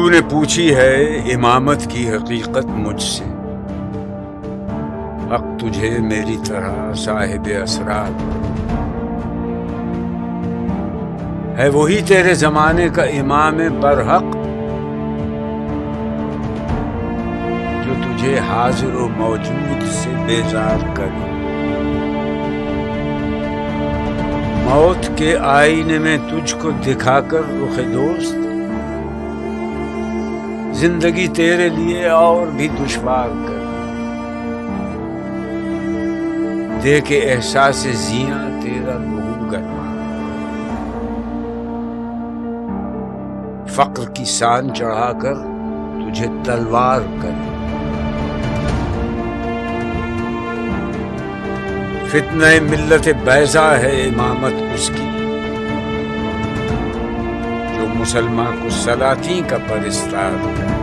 تو نے پوچھی ہے امامت کی حقیقت مجھ سے، حق تجھے میری طرح صاحب اسرار ہے، وہی تیرے زمانے کا امام برحق جو تجھے حاضر و موجود سے بیزار کرے۔ موت کے آئینے میں تجھ کو دکھا کر رخ دوست، زندگی تیرے لیے اور بھی دشوار کر دے کے احساس زیاں تیرا لہو گرما، فقر کی سان چڑھا کر تجھے تلوار کر، فتنہ ملت بیضا ہے امامت اس کی، جو مسلمان کو سلاطین کا پرستار ہے۔